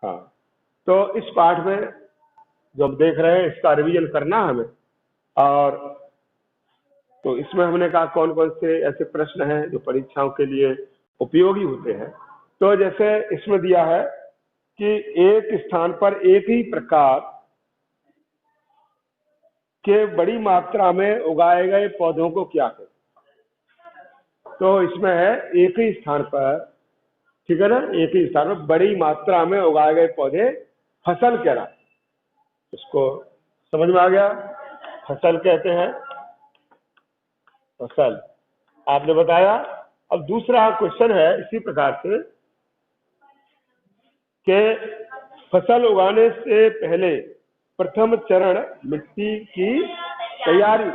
हाँ, तो इस पाठ में जो हम देख रहे हैं इसका रिवीजन करना है हमें। और तो इसमें हमने कहा कौन कौन से ऐसे प्रश्न हैं जो परीक्षाओं के लिए उपयोगी होते हैं। तो जैसे इसमें दिया है कि एक स्थान पर एक ही प्रकार के बड़ी मात्रा में उगाए गए पौधों को क्या कहते हैं। तो इसमें है एक ही स्थान पर, ठीक है ना, एक ही स्थान पर बड़ी मात्रा में उगाए गए पौधे फसल कहलाते हैं। इसको समझ में आ गया, फसल कहते हैं, फसल आपने बताया। अब दूसरा क्वेश्चन है इसी प्रकार से कि फसल उगाने से पहले प्रथम चरण मिट्टी की तैयारी।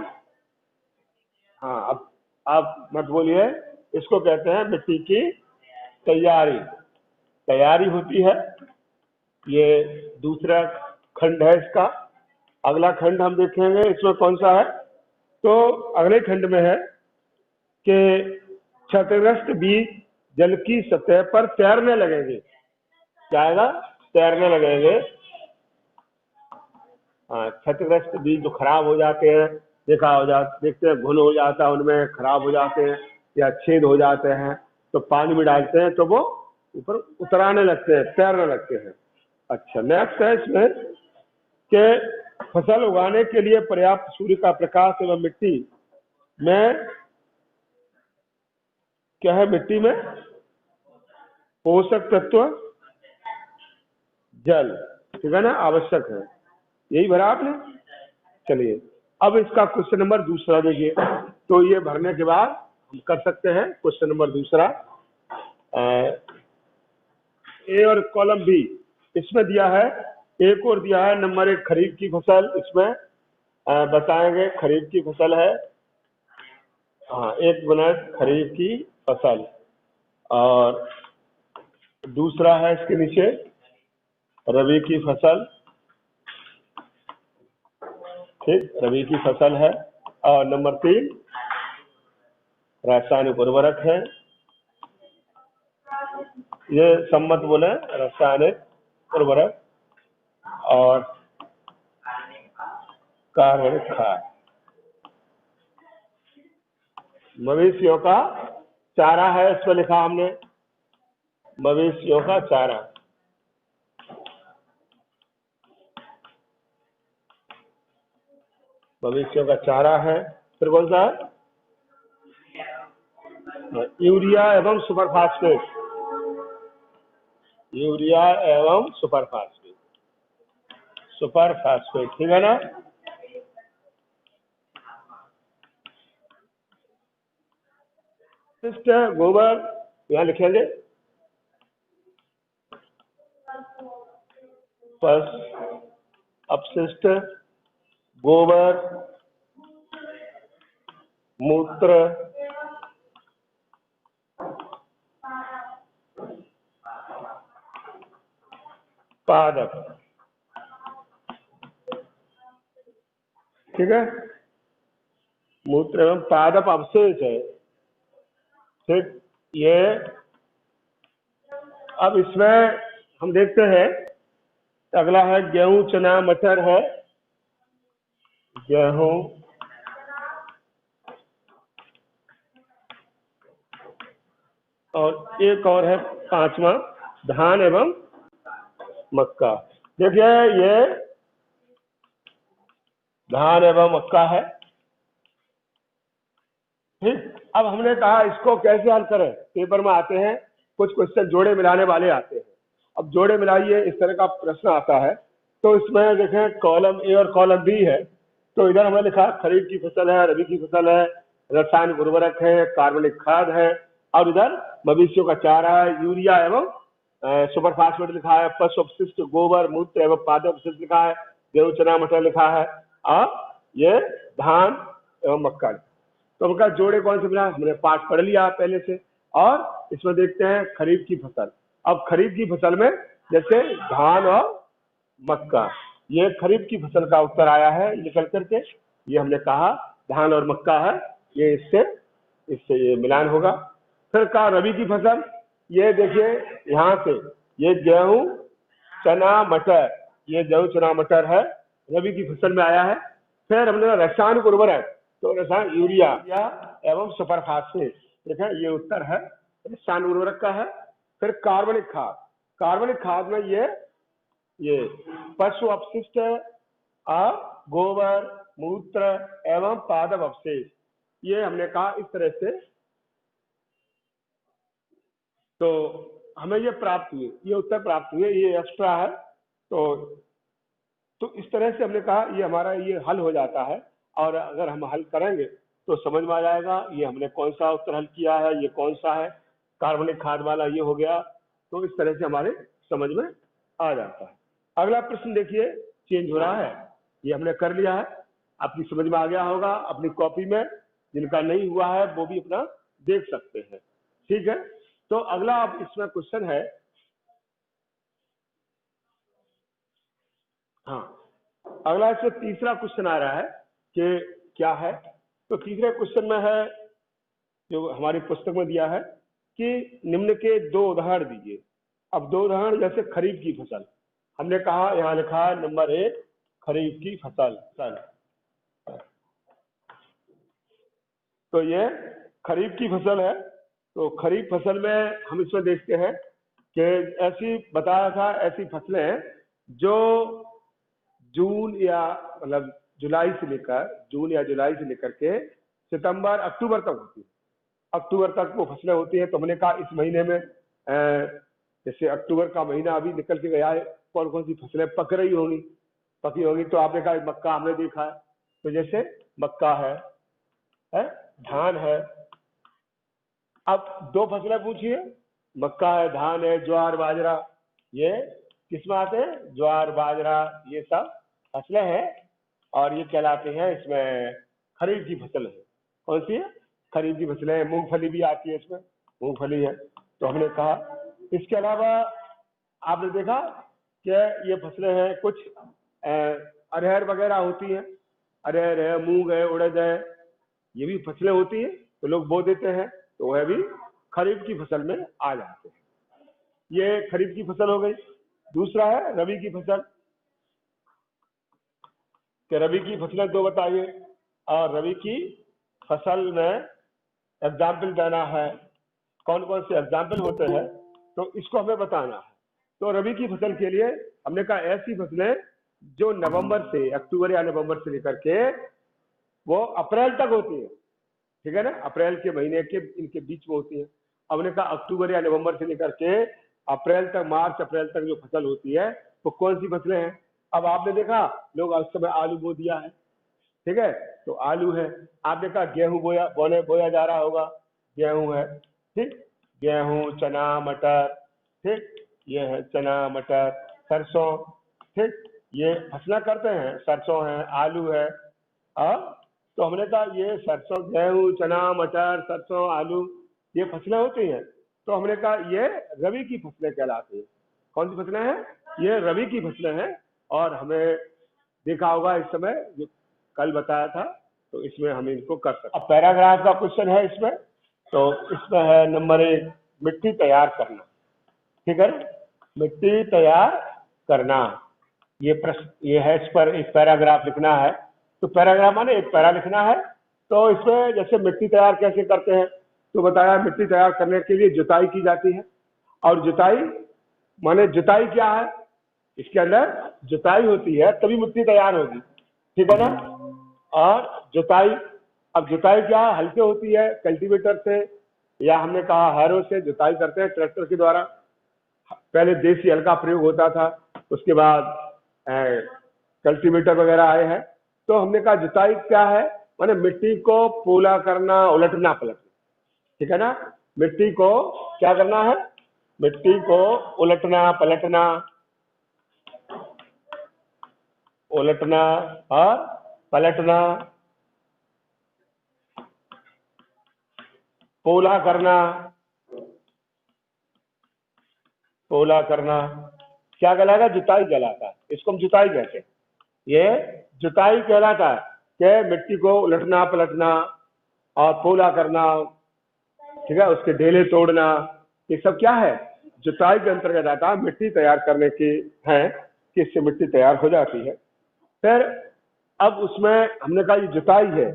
हाँ, अब आप मत बोलिए, इसको कहते हैं मिट्टी की तैयारी। तैयारी होती है, ये दूसरा खंड है इसका। अगला खंड हम देखेंगे इसमें कौन सा है। तो अगले खंड में है कि क्षतिग्रस्त बीज जल की सतह पर तैरने लगेंगे। क्या आएगा? तैरने लगेंगे। हाँ, क्षतिग्रस्त बीज जो खराब हो जाते हैं, देखते हैं घुन हो जाता है, उनमें खराब हो जाते हैं या छेद हो जाते हैं, तो पानी में डालते हैं तो वो ऊपर उतराने लगते हैं, तैरने लगते हैं। अच्छा, नेक्स्ट है इसमें कि फसल उगाने के लिए पर्याप्त सूर्य का प्रकाश एवं मिट्टी में क्या है, मिट्टी में पोषक तत्व जल, ठीक है ना, आवश्यक है। यही भरा आपने। चलिए, अब इसका क्वेश्चन नंबर दूसरा देखिए। तो ये भरने के बाद हम कर सकते हैं क्वेश्चन नंबर दूसरा। ए और कॉलम बी इसमें दिया है, एक और दिया है नंबर 1 खरीफ की फसल। इसमें बताएंगे खरीफ की फसल है। हाँ, 1 मिनट खरीफ की फसल। और दूसरा है इसके नीचे रबी की फसल। ठीक, रबी की फसल है। और नंबर 3 रासायनिक उर्वरक है। ये सम्मत बोले रासायनिक उर्वरक और कार्बनिक खाद। मवेशियों का चारा है, इस पर लिखा हमने मवेशियों का चारा। मवेशियों का चारा है। फिर कौन सा है? यूरिया एवं सुपर फास्फेट। यूरिया एवं सुपर फास्फेट, सुपर फास्फेट, ठीक है ना। अपशिष्ट गोबर यहाँ लिखेंगे, अपशिष्ट गोबर मूत्र पादप, ठीक है, मूत्र एवं पादप अवशेष है। ठीक, ये अब इसमें हम देखते हैं। अगला है गेहूं चना मटर है। गेहूं और एक और है 5वां धान एवं मक्का। देखिए, ये धान एवं मक्का है। ठीक, अब हमने कहा इसको कैसे हल करें। पेपर में आते हैं कुछ क्वेश्चन जोड़े मिलाने वाले आते हैं। अब जोड़े मिलाइए, इस तरह का प्रश्न आता है। तो इसमें देखें कॉलम ए और कॉलम बी है। तो इधर हमने लिखा खरीफ की फसल है, रबी की फसल है, रासायनिक उर्वरक है, कार्बनिक खाद है, और इधर मवेशियों का चारा है, यूरिया एवं सुपर फास्फेट लिखा है, पशु अपशिष्ट गोबर मूत्र एवं पादप अपशिष्ट लिखा है, गेहूं चना मटर लिखा है, और ये धान एवं मक्का। तो उनका जोड़े कौन से मिला, हमने पाठ पढ़ लिया पहले से। और इसमें देखते हैं खरीफ की फसल। अब खरीफ की फसल में जैसे धान और मक्का, ये खरीफ की फसल का उत्तर आया है निकल करके। ये हमने कहा धान और मक्का है, ये इससे ये मिलान होगा। फिर कहा रबी की फसल, ये देखिए यहाँ से ये गेहूं चना मटर, ये गेहूं चना मटर है, रबी की फसल में आया है। फिर हमने रासायनिक उर्वरक, तो रसायन यूरिया एवं सुपर फास्फेट, देखा ये उत्तर है रासायनिक उर्वरक का है। फिर कार्बनिक खाद, कार्बनिक खाद में ये पशु अपशिष्ट, गोबर, मूत्र एवं पादप अवशेष, ये हमने कहा इस तरह से। तो हमें ये प्राप्त हुए, ये उत्तर प्राप्त हुए, ये एक्स्ट्रा है। तो इस तरह से हमने कहा ये हमारा ये हल हो जाता है, और अगर हम हल करेंगे तो समझ में आ जाएगा ये हमने कौन सा उत्तर हल किया है, ये कौन सा है, कार्बनिक खाद वाला ये हो गया। तो इस तरह से हमारे समझ में आ जाता है। अगला प्रश्न देखिए, चेंज हो रहा है, ये हमने कर लिया है, आपकी समझ में आ गया होगा। अपनी कॉपी में जिनका नहीं हुआ है वो भी अपना देख सकते हैं, ठीक है। तो अगला अब इसमें क्वेश्चन है, हाँ अगला इसमें तीसरा क्वेश्चन आ रहा है कि क्या है। तो तीसरे क्वेश्चन में है, जो हमारी पुस्तक में दिया है कि निम्न के 2 उदाहरण दीजिए। अब 2 उदाहरण, जैसे खरीफ की फसल, हमने कहा यहाँ लिखा है नंबर 1 खरीफ की फसल। तो ये खरीफ की फसल है। तो खरीफ फसल में हम इसमें देखते हैं कि ऐसी बताया था, ऐसी फसलें जो जून या मतलब जुलाई से लेकर के सितंबर अक्टूबर तक होती है। अक्टूबर तक वो फसलें होती हैं। तो हमने कहा इस महीने में जैसे अक्टूबर का महीना अभी निकल के गया है, कौन कौन सी फसलें पकी होगी। तो आपने कहा मक्का हमने देखा है, तो जैसे मक्का है, धान है। अब 2 फसलें पूछिए, मक्का है, धान है, ज्वार बाजरा, ये किसमें आते हैं, ज्वार बाजरा, ये सब फसलें हैं और ये कहलाते हैं इसमें खरीफ की फसल है। कौन सी है, खरीफ की फसलें। मूंगफली भी आती है इसमें, मूंगफली है। तो हमने कहा इसके अलावा आपने देखा कि ये फसलें हैं, कुछ अरहर वगैरह होती हैं, अरहर है, मूंग है, उड़द है, ये भी फसलें होती हैं, तो लोग बो देते हैं, तो वह भी खरीफ की फसल में आ जाते हैं। ये खरीफ की फसल हो गई। दूसरा है रबी की फसल, कि रबी की फसलें 2 बताइए, और रबी की फसल में एग्जाम्पल देना है, कौन कौन से एग्जाम्पल होते हैं, तो इसको हमें बताना है। तो रबी की फसल के लिए हमने कहा ऐसी फसलें जो नवंबर से, अक्टूबर या नवंबर से लेकर के वो अप्रैल तक होती है, ठीक है ना, अप्रैल के महीने के इनके बीच में होती है। हमने कहा अक्टूबर या नवंबर से लेकर के अप्रैल तक, मार्च अप्रैल तक जो फसल होती है वो कौन सी फसलें हैं। अब आपने देखा लोग उस समय आलू बो दिया है, ठीक है, तो आलू है। आपने कहा गेहूं बोया जा रहा होगा, गेहूं है, ठीक, गेहूं, चना, मटर, ठीक, ये है चना, मटर, सरसों, ठीक, ये फसलें करते हैं, सरसों है, आलू है। तो हमने कहा ये सरसों, गेहूं, चना, मटर, सरसों, आलू, ये फसलें होती हैं। तो हमने कहा ये रबी की फसलें कहलाती हैं। कौन सी फसलें हैं, ये रबी की फसलें हैं। और हमें देखा होगा इस समय जो कल बताया था, तो इसमें हम इनको कर सकते। अब पैराग्राफ का क्वेश्चन है इसमें, तो इसमें है नंबर 1 मिट्टी तैयार करना, ठीक है, मिट्टी तैयार करना, ये प्रश्न, ये है, इस पर एक पैराग्राफ लिखना है। तो पैराग्राफ माने एक पैरा लिखना है। तो इसमें जैसे मिट्टी तैयार कैसे करते हैं, तो बताया मिट्टी तैयार करने के लिए जुताई की जाती है। और जुताई माने जुताई क्या है, इसके अंदर जुताई होती है तभी मिट्टी तैयार होगी, ठीक है ना। और जुताई, अब जुताई क्या है, हल्के होती है, कल्टीवेटर से या हमने कहा हैरो से जुताई करते हैं, ट्रैक्टर के द्वारा। पहले देसी हल का प्रयोग होता था, उसके बाद कल्टीवेटर वगैरह आए हैं। तो हमने कहा जुताई क्या है, माने मिट्टी को पोला करना, उलटना पलटना, ठीक है ना। मिट्टी को क्या करना है, मिट्टी को उलटना पलटना, उलटना और पलटना, पोला करना, पोला करना, क्या कहलाएगा, जुताई कहलाता है। इसको हम जुताई कहते हैं, ये जुताई कहलाता है कि मिट्टी को उलटना पलटना और पोला करना, ठीक है, उसके ढेले तोड़ना, ये सब क्या है, जुताई के अंतर्गत आता है, मिट्टी तैयार करने की है कि इससे मिट्टी तैयार हो जाती है। फिर अब उसमें हमने कहा ये जुताई है,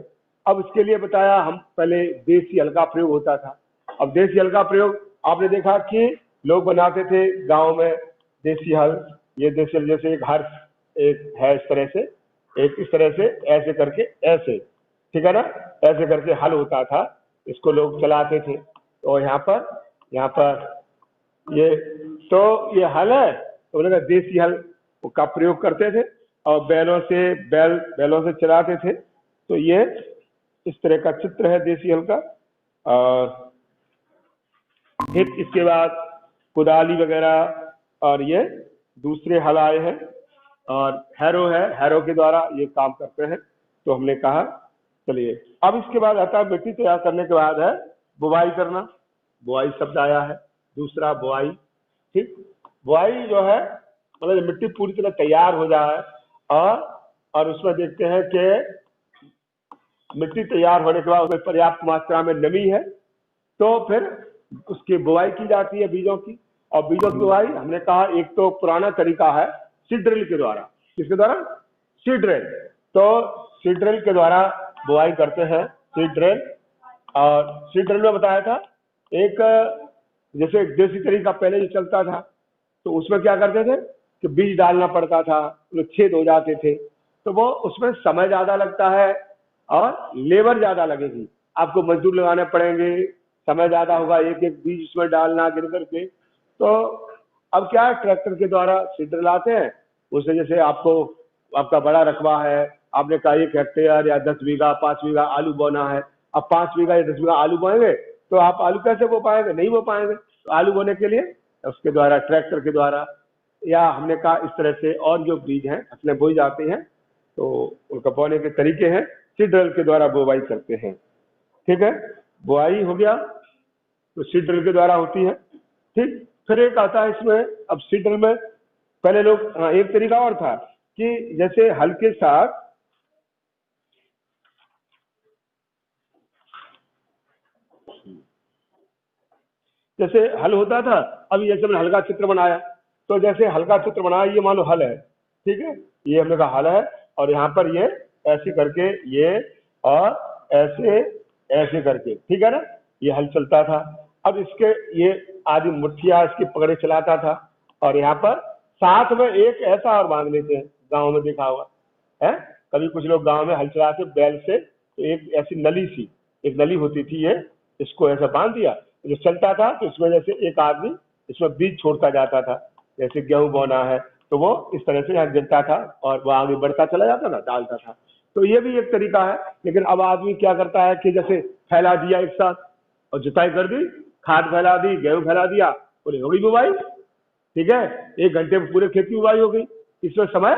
अब इसके लिए बताया हम पहले देसी हल का प्रयोग होता था। अब देसी हल का प्रयोग आपने देखा कि लोग बनाते थे गांव में देसी हल। ये देसी हल जैसे एक हर एक है इस तरह से, एक इस तरह से ऐसे करके ऐसे, ठीक है ना, ऐसे करके हल होता था, इसको लोग चलाते थे। तो यहाँ पर ये तो ये हल है, तो उन्होंने देसी हल का प्रयोग करते थे और बैलों से चलाते थे। तो ये इस तरह का चित्र है देसी हल का। और फिर इसके बाद कुदाली वगैरह और ये दूसरे हल आए हैं, और हैरो है, हैरो के द्वारा ये काम करते हैं। तो हमने कहा चलिए अब इसके बाद आता है मिट्टी तैयार करने के बाद है बुवाई करना। बुवाई शब्द आया है दूसरा, बुवाई। ठीक, बुवाई जो है मतलब मिट्टी पूरी तरह तैयार हो जाए और उसमें देखते हैं कि मिट्टी तैयार होने के बाद उसमें पर्याप्त मात्रा में नमी है, तो फिर उसकी बुवाई की जाती है बीजों की। और बीजों की बुवाई हमने कहा एक तो पुराना तरीका है सीड ड्रिल के द्वारा। किसके द्वारा? Seed drill. तो सीड ड्रिल के द्वारा बुवाई करते हैं, सीड ड्रिल। और सीड ड्रिल में बताया था एक जैसे देसी तरीका पहले जो चलता था, तो उसमें क्या करते थे कि बीज डालना पड़ता था, उसमें छेद हो जाते थे, तो वो उसमें समय ज्यादा लगता है और लेबर ज्यादा लगेगी, आपको मजदूर लगाने पड़ेंगे, समय ज्यादा होगा एक एक बीज उसमें डालना गिर करके। तो अब क्या है, ट्रैक्टर के द्वारा सीड ड्रिल आते हैं, उससे जैसे आपका बड़ा रकबा है, आपने कहा 1 हेक्टेयर या 10 बीघा 5 बीघा आलू बोना है, अब 5 बीघा या 10 बीघा आलू बोएंगे तो आप आलू कैसे बो पाएंगे? नहीं बो पाएंगे। तो आलू बोने के लिए उसके द्वारा, ट्रैक्टर के द्वारा, या हमने कहा इस तरह से और जो बीज हैं फसलें बोई जाती हैं तो उनका बोने के तरीके हैं, सीड ड्रिल के द्वारा बुवाई करते हैं। ठीक है, बुआई हो गया तो सीड ड्रिल के द्वारा होती है। ठीक, फिर एक आता है इसमें, अब सीड ड्रिल में पहले लोग एक तरीका और था कि जैसे हल के साथ जैसे हल होता था, अभी जैसे मैंने हल का चित्र बनाया, तो जैसे हल का चित्र बनाया, ये मान लो हल है, ठीक है, ये हमने कहा हल है, और यहाँ पर ये ऐसे करके ये और ऐसे ऐसे करके, ठीक है ना, ये हल चलता था। अब इसके ये आदि मुठिया इसकी पकड़े चलाता था, और यहाँ पर साथ में एक ऐसा और बांध लेते हैं, गाँव में देखा हुआ है, कभी कुछ लोग गाँव में हल चलाते बैल से, तो एक ऐसी नली सी, एक नली होती थी, ये इसको ऐसा बांध दिया, जो चलता था, तो इसमें जैसे एक आदमी इसमें बीज छोड़ता जाता था, जैसे गेहूं बोना है तो वो इस तरह से यहाँ गिरता था और वो आगे बढ़ता चला जाता था, डालता था। तो ये भी एक तरीका है। लेकिन अब आदमी क्या करता है कि जैसे फैला दिया एक साथ और जुताई कर दी, खाद फैला दी, गेहूं फैला दिया, बोले हो गई बुवाई। ठीक है, 1 घंटे में पूरे खेत की बुवाई हो गई। इसमें समय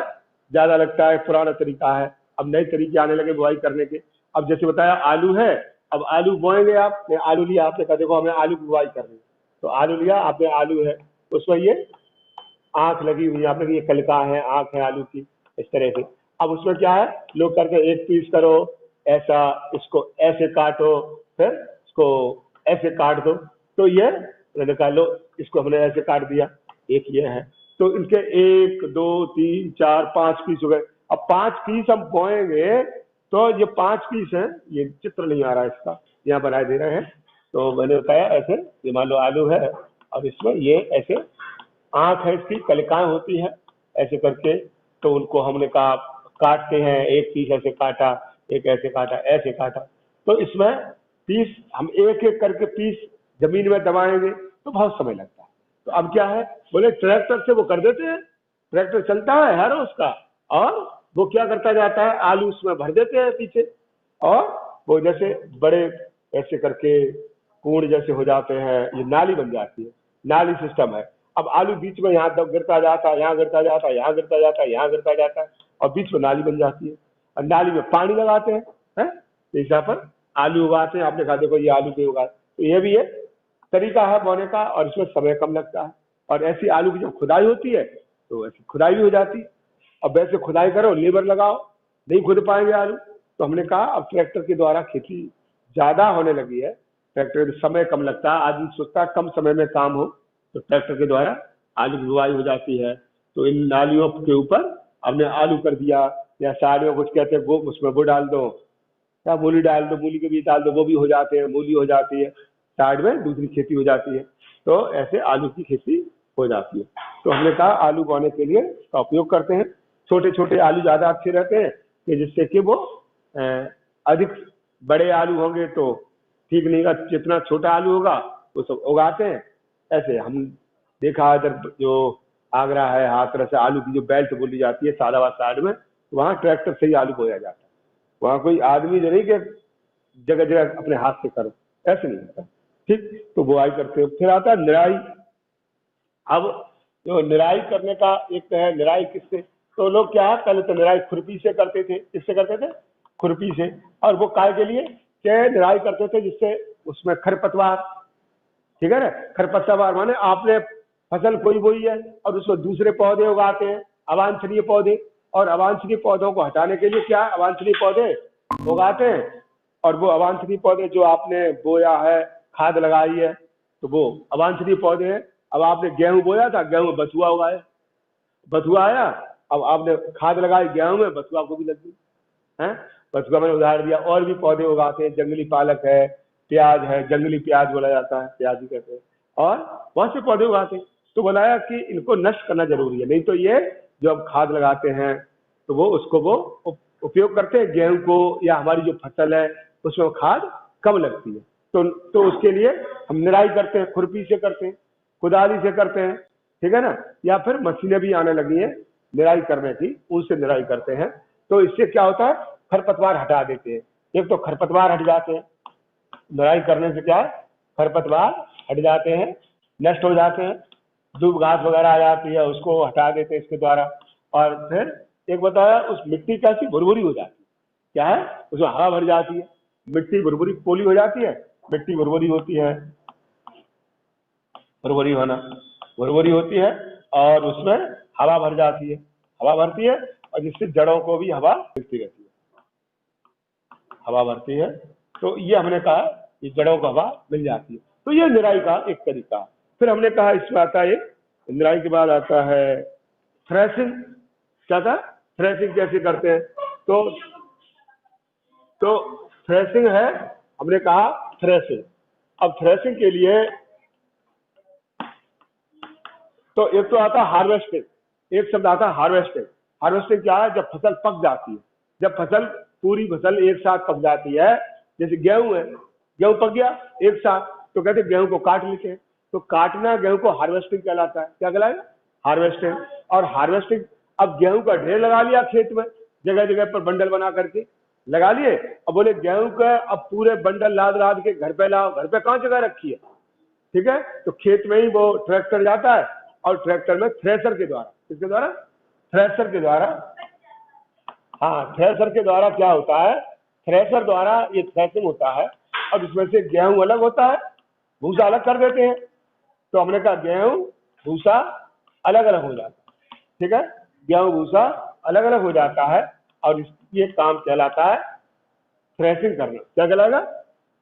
ज्यादा लगता है, पुराना तरीका है। अब नए तरीके आने लगे बुवाई करने के। अब जैसे बताया आलू है, अब आलू बोएंगे, आपने आलू लिया, आपने कहा देखो हमें आलू की बुवाई करनी, तो आलू लिया आपने, आलू है उसमें ये आंख लगी हुई है, आपने कहा ये कलिका है, आंख है आलू की, इस तरह से। अब उसमें क्या है, लोग करके एक पीस करो ऐसा, इसको ऐसे काटो, फिर इसको ऐसे काट दो, तो ये मैंने कहा लो इसको हमने ऐसे काट दिया, एक ये है, तो इनके 1 2 3 4 5 पीस हो गए। अब 5 पीस हम बोएंगे, तो ये 5 पीस है, ये चित्र नहीं आ रहा है इसका, यहाँ बनाए दे रहे हैं। तो मैंने बताया ऐसे, ये मान लो आलू है और इसमें ये ऐसे आंख है, इसकी कलिकाएं होती हैं ऐसे करके, तो उनको हमने कहा काटते हैं, एक पीस ऐसे काटा, एक ऐसे काटा, ऐसे काटा, तो इसमें पीस हम एक एक करके पीस जमीन में दबाएंगे तो बहुत समय लगता है। तो अब क्या है, बोले ट्रैक्टर से वो कर देते हैं, ट्रैक्टर चलता है ना उसका, और वो क्या करता जाता है, आलू उसमें भर देते हैं पीछे, और वो जैसे बड़े ऐसे करके कूड़ जैसे हो जाते हैं, ये नाली बन जाती है, नाली सिस्टम है। अब आलू बीच में यहाँ तक गिरता जाता है, यहाँ गिरता जाता है, यहाँ गिरता जाता है, यहाँ गिरता जाता है, और बीच में नाली बन जाती है, और नाली में पानी लगाते हैं, इस हिसाब पर आलू उगाते हैं। आपने कहा देखो ये आलू के उगा, तो ये भी एक तरीका है बोने का, और इसमें समय कम लगता है। और ऐसी आलू की जब खुदाई होती है तो ऐसी खुदाई भी हो जाती है। अब वैसे खुदाई करो, लेबर लगाओ, नहीं खुद पाएंगे आलू। तो हमने कहा अब ट्रैक्टर के द्वारा खेती ज्यादा होने लगी है, ट्रैक्टर में समय कम लगता है, आदमी सोचता है कम समय में काम हो, तो ट्रैक्टर के द्वारा आलू की बुआई हो जाती है। तो इन नालियों के ऊपर हमने आलू कर दिया, या साइड में कुछ कहते हैं वो उसमें वो डाल दो, या मूली डाल दो, मूली के बीज डाल दो, वो भी हो जाते हैं, मूली हो जाती है, साइड में दूसरी खेती हो जाती है। तो ऐसे आलू की खेती हो जाती है। तो हमने कहा आलू बोने के लिए का उपयोग करते हैं। छोटे छोटे आलू ज्यादा अच्छे रहते हैं कि जिससे कि वो अधिक बड़े आलू होंगे तो ठीक नहीं होगा, जितना छोटा आलू होगा वो सब उगाते हैं। ऐसे हम देखा इधर जो आगरा है, हाथरस से आलू की जो बेल्ट बोली जाती है सादाबाद साइड में, वहाँ ट्रैक्टर से ही आलू बोया जाता है। वहाँ कोई आदमी जो नहीं कि जगह जगह अपने हाथ से करो, ऐसे नहीं होता। ठीक, तो बुआई करते हो। फिर आता है निराई। अब जो निराई करने का एक है, निराई किससे, तो लोग क्या पहले तो निराई खुरपी से करते थे। किससे करते थे? खुरपी से। और वो काय के लिए क्या निराई करते थे, जिससे उसमें खरपतवार, ठीक है ना, खरपतवार माने आपने फसल कोई बोई है और उसमें दूसरे पौधे उगाते हैं, अवांछनीय पौधे, और अवांछनीय पौधों को हटाने के लिए क्या अवांछनीय पौधे उगाते हैं। और वो अवांछनीय पौधे जो आपने बोया है, खाद लगाई है, तो वो अवांछनीय पौधे हैं। अब आपने गेहूं बोया था, गेहूं में बथुआ उगाया, बथुआ आया, अब आपने खाद लगाई गेहूं में, बथुआ को भी लग गई है। बथुआ मैंने उदाहरण दिया। और भी पौधे उगाते हैं, जंगली पालक है, प्याज है, जंगली प्याज बोला जाता है, प्याज ही कहते हैं, और बहुत से पौधे उगाते हैं। तो बताया कि इनको नष्ट करना जरूरी है, नहीं तो ये जो अब खाद लगाते हैं तो वो उसको वो उपयोग करते हैं गेहूं को, या हमारी जो फसल है उसमें खाद कम लगती है। तो उसके लिए हम निराई करते हैं, खुरपी से करते हैं, कुदाली से करते हैं, ठीक है ना, या फिर मशीनें भी आने लगी हैं निराई करने की, उनसे निराई करते हैं। तो इससे क्या होता है, खरपतवार हटा देते हैं। एक तो खरपतवार हट जाते हैं, निराई करने से क्या है, खरपतवार हट जाते हैं, नष्ट हो जाते हैं, दूब घास वगैरह आ जाती है उसको हटा देते हैं इसके द्वारा। और फिर एक बताया उस मिट्टी कैसी भुरभुरी हो जाती है, क्या है, उसमें हवा भर जाती है, मिट्टी भुरभुरी पोली हो जाती है, मिट्टी भुरभुरी होती है, भुरभुरी होना, भुरभुरी होती है, और उसमें हवा भर जाती है, हवा भरती है, और जिससे जड़ों को भी हवा मिलती रहती है, हवा भरती है। तो ये हमने कहा कि जड़ों को हवा मिल जाती है। तो ये निराई का एक तरीका। फिर हमने कहा इसमें आता है एक, निराई के बाद आता है थ्रेसिंग। क्या था? थ्रेसिंग कैसे करते हैं? तो थ्रेसिंग है, हमने कहा थ्रेसिंग। अब थ्रेसिंग के लिए तो एक तो आता है हार्वेस्टिंग, एक शब्द आता है हार्वेस्टिंग। हार्वेस्टिंग क्या है? जब फसल पक जाती है, जब फसल पूरी फसल एक साथ पक जाती है, जैसे गेहूं है, गेहूं पक गया एक साथ, तो कहते हैं गेहूं को काट लेते हैं। तो काटना गेहूं को हार्वेस्टिंग कहलाता है। क्या कहलाएगा? हार्वेस्टिंग। और हार्वेस्टिंग, अब गेहूं का ढेर लगा लिया खेत में, जगह जगह पर बंडल बना करके लगा लिए। अब बोले गेहूं का अब पूरे बंडल लाद लाद के घर पे लाओ, घर पे कहाँ जगह रखी है, ठीक है, तो खेत में ही वो ट्रैक्टर जाता है, और ट्रैक्टर में थ्रेसर के द्वारा, किसके द्वारा? थ्रेसर के द्वारा। हाँ, थ्रेसर के द्वारा क्या होता है, थ्रेसर द्वारा ये थ्रेसिंग होता है, और इसमें से गेहूं अलग होता है, भूसा अलग कर देते हैं। तो हमने कहा गेहूं भूसा अलग अलग हो जाता है, ठीक है, गेहूं भूसा अलग अलग हो जाता है, और ये काम कहलाता है थ्रेसिंग करना। क्या कहलाएगा?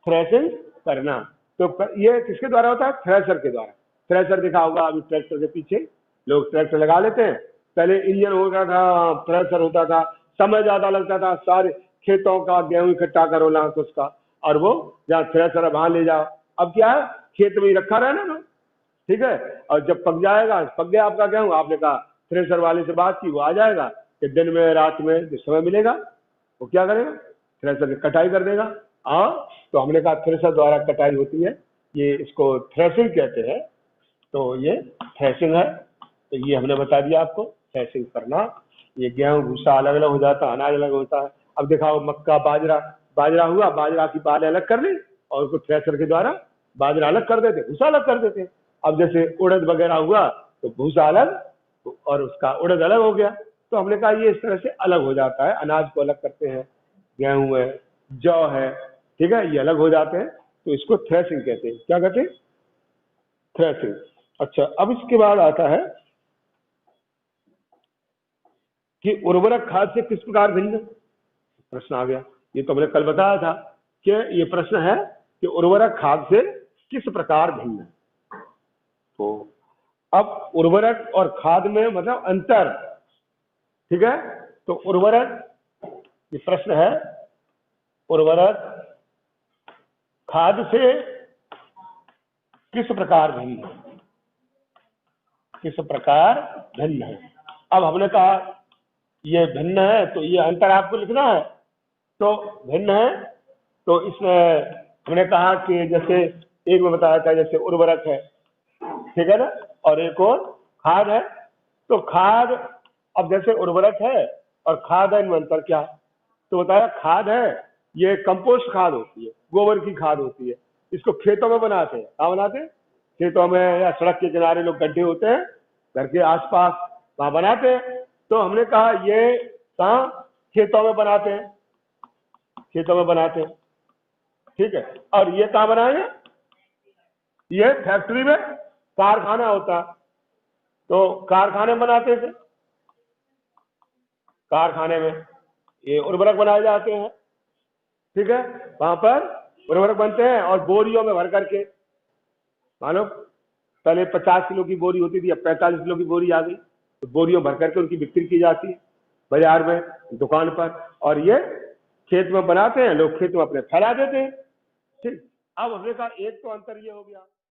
थ्रेसिंग करना। तो ये किसके द्वारा होता है? थ्रेसर के द्वारा। थ्रेसर देखा होगा, अभी ट्रैक्टर के पीछे लोग ट्रैक्टर लगा लेते हैं। पहले इंजन होता था, थ्रेसर होता था, समय ज्यादा लगता था, सारे खेतों का गेहूं इकट्ठा करो लाख उसका, और वो जहाँ थ्रेसर है वहां ले जाओ। अब क्या है, खेत में ही रखा रहना ना, ठीक है, और जब पक जाएगा, पक गया आपका गेहूं, आपने कहा थ्रेसर वाले से बात की, वो आ जाएगा कि दिन में रात में जो समय मिलेगा वो क्या करेगा, थ्रेसर की कटाई कर देगा। हाँ, तो हमने कहा थ्रेसर द्वारा कटाई होती है, ये इसको थ्रेसिंग कहते हैं। तो ये थ्रेसिंग है। तो ये हमने बता दिया आपको, थ्रेसिंग करना। ये गेहूं भूसा अलग अलग हो जाता है, अनाज अलग होता है। अब दिखाओ मक्का बाजरा, बाजरा हुआ, बाजरा की बालें अलग कर ली, और उसको थ्रेसर के द्वारा बाजरा अलग कर देते, भूसा अलग कर देते। अब जैसे उड़द वगैरह हुआ, तो भूसा अलग और उसका उड़द अलग हो गया। तो हमने कहा ये इस तरह से अलग हो जाता है, अनाज को अलग करते हैं, गेहूं है, जौ है, ठीक है, ये अलग हो जाते हैं। तो इसको थ्रेसिंग कहते हैं। क्या कहते हैं? थ्रेसिंग। अच्छा, अब इसके बाद आता है कि उर्वरक खाद से किस प्रकार भिन्न, प्रश्न आ गया। ये तो हमने कल बताया था कि ये प्रश्न है कि उर्वरक खाद से किस प्रकार भिन्न है। तो अब उर्वरक और खाद में मतलब अंतर, ठीक है। तो उर्वरक, ये प्रश्न है, उर्वरक खाद से किस प्रकार भिन्न है, किस प्रकार भिन्न है। अब हमने कहा ये भिन्न है, तो ये अंतर आपको लिखना है। तो भिन्न है, तो इसमें हमने कहा कि जैसे एक में बताया था जैसे उर्वरक है, ठीक है ना, और एक और खाद है। तो खाद, अब जैसे उर्वरक है और खाद है, इनमें अंतर क्या। तो बताया खाद है, ये कंपोस्ट खाद होती है, गोबर की खाद होती है। इसको खेतों में बनाते हैं, कहाँ बनाते हैं, खेतों में, या सड़क के किनारे लोग गड्ढे होते हैं घर के आसपास, वहां बनाते हैं। तो हमने कहा ये कहाँ, खेतों में बनाते हैं, खेतों में बनाते हैं, ठीक है। और ये कहाँ बनाएंगे, ये फैक्ट्री में, कारखाना होता है, तो कारखाने में बनाते थे, कारखाने में ये उर्वरक बनाए जाते हैं, ठीक है। वहां पर उर्वरक बनते हैं और बोरियों में भर करके, मानो पहले 50 किलो की बोरी होती थी, अब 45 किलो की बोरी आ गई, तो बोरियों भर करके उनकी बिक्री की जाती है बाजार में, दुकान पर। और ये खेत में बनाते हैं लोग, खेत में अपने फैला देते हैं, ठीक। अब हमने कहा एक तो अंतर ये हो गया।